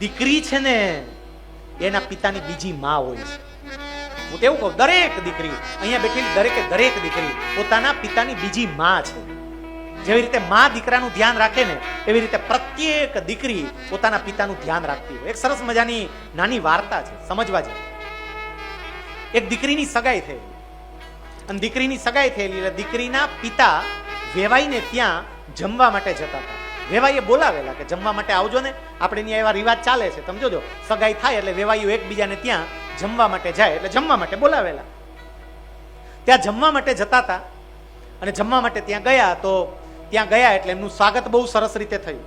દીકરી છે ને એના પિતાની બીજી માં હોય છે. હું તો એવું કહું, દરેક દીકરી, અહીંયા બેઠેલી દરેક દીકરી પોતાના પિતાની બીજી માં છે. જેવી રીતે માં દીકરાનું ધ્યાન રાખે ને, એવી રીતે પ્રત્યેક દીકરી પોતાના પિતાનું ધ્યાન રાખતી હોય. એક સરસ મજાની નાની વાર્તા છે, સમજવા જેવી. એક દીકરીની સગાઈ થયેલી, અને દીકરીની સગાઈ થયેલી એટલે દીકરીના પિતા વેવાઈને ત્યાં જમવા માટે જતા હતા. વેવાઈએ બોલાવેલા કે જમવા માટે આવજો ને, આપણે ત્યાં એવા રિવાજ ચાલે છે. તમે જોજો, સગાઈ થાય એટલે વેવાઈઓ એકબીજાને ત્યાં જમવા માટે જાય, એટલે જમવા માટે બોલાવેલા. ત્યાં જમવા માટે જતા હતા, અને જમવા માટે ત્યાં ગયા. તો ત્યાં ગયા એટલે એમનું સ્વાગત બહુ સરસ રીતે થયું.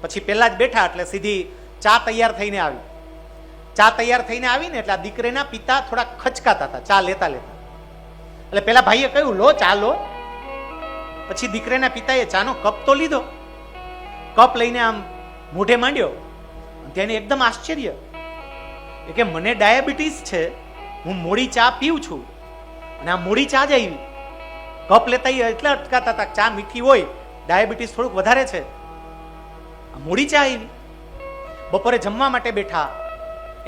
પછી પહેલા જ બેઠા એટલે સીધી ચા તૈયાર થઈને આવી. ચા તૈયાર થઈને આવીને એટલે આ દીકરીના પિતા થોડા ખચકાતા હતા ચા લેતા લેતા. એટલે પેલા ભાઈએ કહ્યું, લો ચા લો. પછી દીકરીના પિતાએ ચાનો કપ તો લીધો, કપ લઈને આમ મોઢે માંડ્યો. તેને એકદમ આશ્ચર્ય કે મને ડાયાબિટીસ છે, હું મોડી ચા પીઉં છું, અને આ મોડી ચા જ આવી. કપ લેતા એટલે અટકાતા હતા, ચા મીઠી હોય, ડાયાબિટીસ થોડુંક વધારે છે, આ મોડી ચા આવી. બપોરે જમવા માટે બેઠા,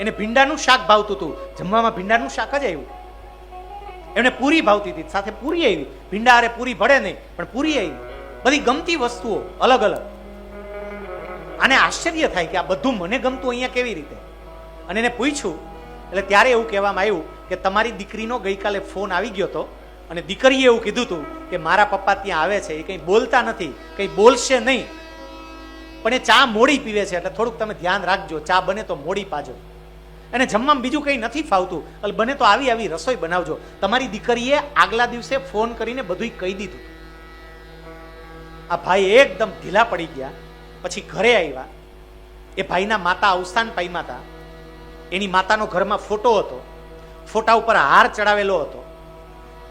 એને ભીંડાનું શાક ભાવતું હતું, જમવામાં ભીંડાનું શાક જ આવ્યું. એમને પૂરી ભાવતી હતી, સાથે પૂરી આવી. ભીંડા અરે પૂરી ભળે નહીં, પણ પૂરી આવી. બધી ગમતી વસ્તુઓ અલગ અલગ. આને આશ્ચર્ય થાય કે આ બધું મને ગમતું અહીંયા કેવી રીતે. અને એને પૂછ્યું એટલે ત્યારે એવું કહેવામાં આવ્યું કે તમારી દીકરીનો ગઈકાલે ફોન આવી ગયો હતો, અને દીકરીએ એવું કીધું હતું કે મારા પપ્પા ત્યાં આવે છે, એ કંઈ બોલતા નથી, કંઈ બોલશે નહીં, પણ એ ચા મોડી પીવે છે, એટલે થોડુંક તમે ધ્યાન રાખજો, ચા બને તો મોડી પાજો. અને જમવામાં બીજું કંઈ નથી ફાવતું, એટલે બને તો આવી આવી રસોઈ બનાવજો. તમારી દીકરીએ આગલા દિવસે ફોન કરીને બધું કહી દીધું. આ ભાઈ એકદમ ઢીલા પડી ગયા. પછી ઘરે આવ્યા. એ ભાઈના માતા અવસાન પામ્યા હતા. એની માતાનો ઘરમાં ફોટો હતો, ફોટા ઉપર હાર ચડાવેલો હતો.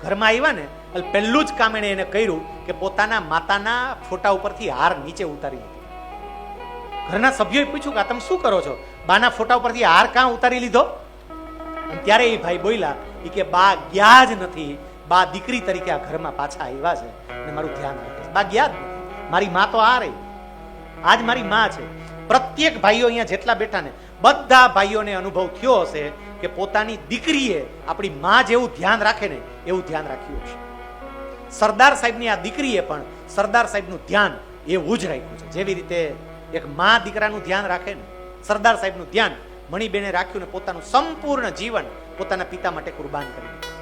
ઘરમાં આવ્યા ને એટલે પહેલું જ કામ એને કર્યું કે પોતાના માતાના ફોટા ઉપરથી હાર નીચે ઉતારી લીધી. ઘરના સભ્યોએ પૂછ્યું કે આ તમે શું કરો છો? બાના ફોટા ઉપરથી હાર કાં ઉતારી લીધો? અને ત્યારે એ ભાઈ બોલ્યા કે બા ગયા જ નથી, બા દીકરી તરીકે આ ઘરમાં પાછા આવ્યા છે અને મારું ધ્યાન રાખે છે. બા ગયા જ નથી, મારી મા તો આ રહી, આજ મારી મા છે. પ્રત્યેક ભાઈઓ અહીંયા જેટલા બેઠા ને બધા ભાઈઓને અનુભવ થયો હશે કે પોતાની દીકરીએ આપણી મા જેવું ધ્યાન રાખે ને એવું ધ્યાન રાખ્યું હશે. સરદાર સાહેબની આ દીકરીએ પણ સરદાર સાહેબનું ધ્યાન એવું જ રાખ્યું છે. જેવી રીતે એક મા દીકરાનું ધ્યાન રાખે ને, સરદાર સાહેબનું ધ્યાન મણિબેને રાખ્યું ને પોતાનું સંપૂર્ણ જીવન પોતાના પિતા માટે કુરબાન કરી દીધું.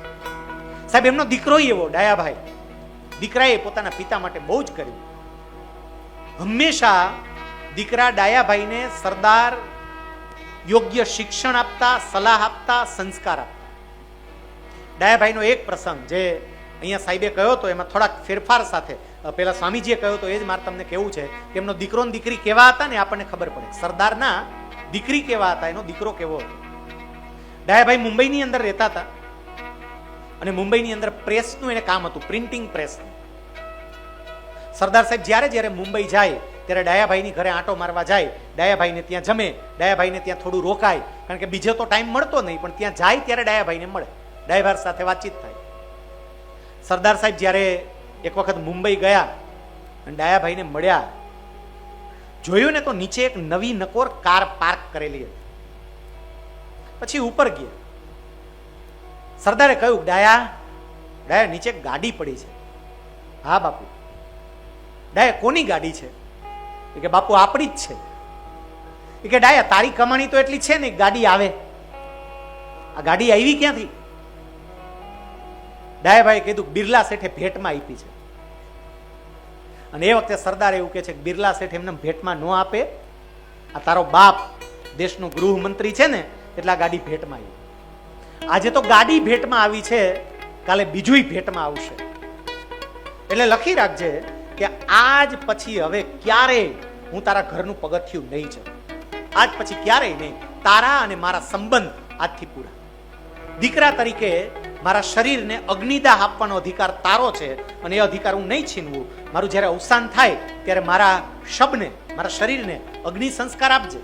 સાહેબ એમનો દીકરો એવો ડાયાભાઈ, દીકરાએ પોતાના પિતા માટે બહુ જ કર્યું. હંમેશા દીકરા ડાયાભાઈને સરદાર યોગ્ય શિક્ષણ આપતા, સલાહ આપતા, સંસ્કાર આપતા. ડાયાભાઈનો એક પ્રસંગ જે અહીંયા સાહેબે કહ્યો હતો એમાં થોડાક ફેરફાર સાથે પેલા સ્વામીજીએ કહ્યો તો એ જ મારે તમને કેવું છે કે એમનો દીકરો ને દીકરી કેવા હતા ને આપણને ખબર પડે. સરદારના દીકરી કેવા હતા, એનો દીકરો કેવો હતો. ડાયાભાઈ મુંબઈની અંદર રહેતા હતા, અને મુંબઈની અંદર પ્રેસનું એને કામ હતું, પ્રિન્ટિંગ પ્રેસનું. સરદાર સાહેબ જ્યારે મુંબઈ જાય ત્યારે ડાયાભાઈની ઘરે આંટો મારવા જાય, ડાયાભાઈને ત્યાં જમે, ડાયાભાઈને ત્યાં થોડું રોકાય, કારણ કે બીજો તો ટાઈમ મળતો નહીં, પણ ત્યાં જાય ત્યારે ડાયાભાઈને મળે, ડાયાભાઈ સાથે વાતચીત થાય. સરદાર સાહેબ જ્યારે એક વખત મુંબઈ ગયા અને ડાયાભાઈને મળ્યા, જોયું ને તો નીચે એક નવી નકોર કાર પાર્ક કરેલી હતી. પછી ઉપર ગયા. સરદારે કહ્યું, ડાયા નીચે ગાડી પડી છે. હા બાપુ. ડાયા કોની ગાડી છે? કે બાપુ આપણી જ છે. એ કે ડાયા તારી કમાણી તો એટલી છે ને ગાડી આવે, આ ગાડી આવી ક્યાંથી? ડાયાભાઈ કીધું બિરલા શેઠે ભેટમાં આપી છે. અને એ વખતે સરદાર એવું કહે છે કે બિરલા શેઠ એમને ભેટમાં ન આપે, આ તારો બાપ દેશનો ગૃહમંત્રી છે ને એટલે આ ગાડી ભેટમાં આવી. આજે તો ગાડી ભેટમાં આવી છે, કાલે બીજું ભેટમાં આવશે. એટલે લખી રાખજે કે આજ પછી હવે ક્યારેય હું તારા ઘરનું પગથિયું નહીં જાઉં. આજ પછી ક્યારેય નહીં. તારા અને મારા સંબંધ આજથી પૂરા. દીકરા તરીકે મારા શરીરને અગ્નિદાહ આપવાનો અધિકાર તારો છે, અને એ અધિકાર હું નહીં છીનવું. મારું જ્યારે અવસાન થાય ત્યારે મારા શબને, મારા શરીરને અગ્નિ સંસ્કાર આપજે,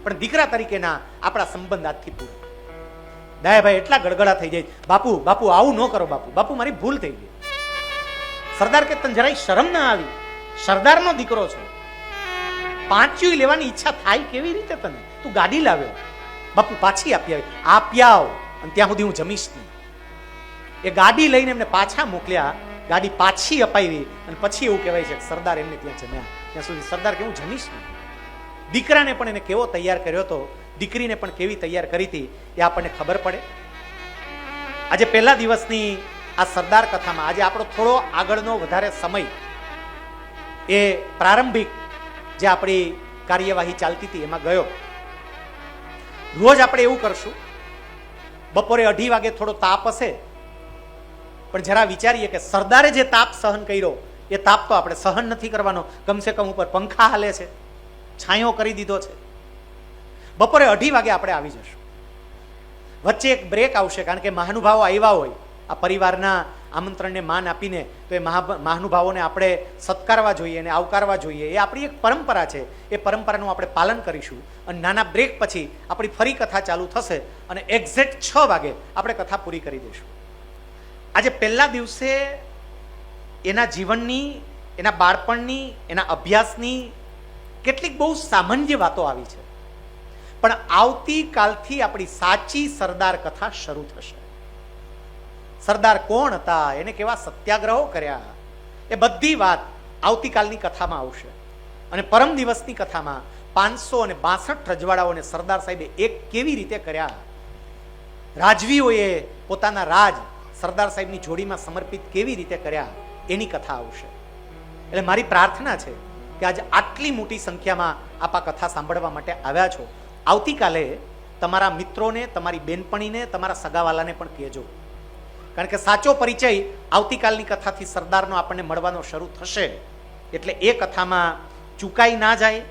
પણ દીકરા તરીકેના આપણા સંબંધ આજથી પૂરા. ડાયાભાઈ એટલા ગડગડા થઈ જાય, બાપુ બાપુ આવું ન કરો બાપુ, બાપુ મારી ભૂલ થઈ ગઈ. સરદાર કે તને જરાય શરમ ના આવી? સરદારનો દીકરો છો. પાંચ્યું લેવાની ઈચ્છા થાય કેવી રીતે તને? તું ગાડી લાવ્યો, બાપુ પાછી આપી આવ અને ત્યાં સુધી હું જમીશ નહીં. એ ગાડી લઈને એમને પાછા મોકલ્યા, ગાડી પાછી અપાવી અને પછી એવું કહેવાય છે કે સરદાર એમને ત્યાં જમ્યા. ત્યાં સુધી સરદાર કે હું જમીશ નહીં. દીકરાને પણ એને કેવો તૈયાર કર્યો હતો, દીકરીને પણ કેવી તૈયાર કરી હતી એ આપણને ખબર પડે. આજે પહેલા દિવસની આ સરદાર કથામાં આજે આપણો થોડો આગળનો વધારે સમય એ પ્રારંભિક જે આપણી કાર્યવાહી ચાલતી હતી એમાં ગયો. રોજ આપણે એવું કરશું, બપોરે 2:30 વાગે થોડો તાપ હશે, પણ જરા વિચારીએ કે સરદારે જે તાપ સહન કર્યો એ તાપ તો આપણે સહન નથી કરવાનો. કમસે કમ ઉપર પંખા હાલે છે, છાંયો કરી દીધો છે. બપોરે 2:30 વાગે આપણે આવી જશું. વચ્ચે એક બ્રેક આવશે, કારણ કે મહાનુભાવો આવ્યા હોય, આ પરિવારના આમંત્રણને માન આપીને તો એ મહાનુભાવોને આપણે સત્કારવા જોઈએ અને આવકારવા જોઈએ. એ આપણી એક પરંપરા છે. એ પરંપરાનું આપણે પાલન કરીશું અને નાના બ્રેક પછી આપણી ફરી કથા ચાલુ થશે અને એક્ઝેક્ટ 6 વાગે આપણે કથા પૂરી કરી દઈશું. આજે પહેલા દિવસે એના જીવનની, એના બાળપણની, એના અભ્યાસની કેટલીક બહુ સામાન્ય વાતો આવી છે, પણ આવતીકાલથી આપણી સાચી સરદાર કથા શરૂ થશે. સરદાર કોણ હતા, એને કેવા સત્યાગ્રહો કર્યા, એ બધી વાત આવતીકાલની કથામાં આવશે. અને પરમ દિવસની કથામાં 562 રજવાડાઓને સરદાર સાહેબે એક કેવી રીતે કર્યા, રાજવીઓએ પોતાના રાજ સરદાર સાહેબની જોડીમાં સમર્પિત કેવી રીતે કર્યા, એની કથા આવશે. એટલે મારી પ્રાર્થના છે કે આજે આટલી મોટી સંખ્યામાં આપ આ કથા સાંભળવા માટે આવ્યા છો. આવતીકાલે તમારા મિત્રોને, તમારી બેનપણીને, તમારા સગાવાલાને પણ કહેજો, કારણ કે સાચો પરિચય આવતીકાલની કથાથી સરદારનો આપણને મળવાનો શરૂ થશે. એટલે એ કથામાં ચૂકાઈ ના જાય,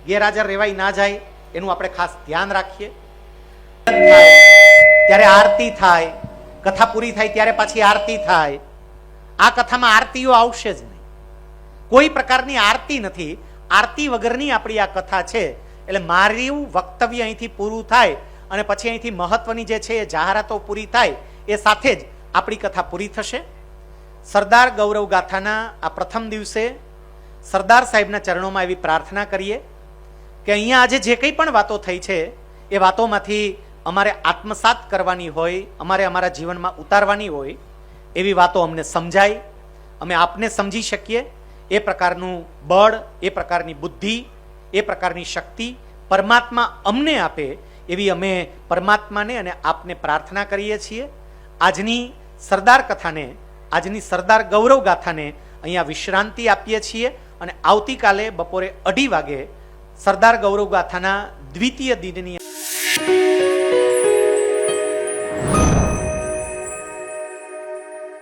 ગેરહાજર રહેવાય ના જાય, એનું આપણે ખાસ ધ્યાન રાખીએ. ત્યારે આરતી થાય, કથા પૂરી થાય ત્યારે પાછી આરતી થાય. આ કથામાં આરતીઓ આવશે જ નહીં, કોઈ પ્રકારની આરતી નથી. આરતી વગરની આપણી આ કથા છે. એટલે મારું વક્તવ્ય અહીંથી પૂરું થાય અને પછી અહીંથી મહત્વની જે છે એ જાહેરાતો પૂરી થાય એ સાથે જ આપણી કથા પૂરી થશે. સરદાર ગૌરવ ગાથાના આ પ્રથમ દિવસે સરદાર સાહેબના ચરણોમાં એવી પ્રાર્થના કરીએ કે અહીંયા આજે જે કંઈ પણ વાતો થઈ છે એ વાતોમાંથી અમારે આત્મસાત કરવાની હોય, અમારે અમારા જીવનમાં ઉતારવાની હોય, એવી વાતો અમને સમજાય, અમે આપને સમજી શકીએ એ પ્રકારનું બળ, એ પ્રકારની બુદ્ધિ, એ પ્રકારની શક્તિ પરમાત્મા અમને આપે એવી અમે પરમાત્માને અને આપને પ્રાર્થના કરીએ છીએ. આજની સરદાર કથાને, આજની સરદાર ગૌરવ ગાથાને અહીંયા વિશ્રાંતિ આપીએ છીએ અને આવતીકાલે બપોરે 2:30 વાગે સરદાર ગૌરવ ગાથાના દ્વિતીય દિનની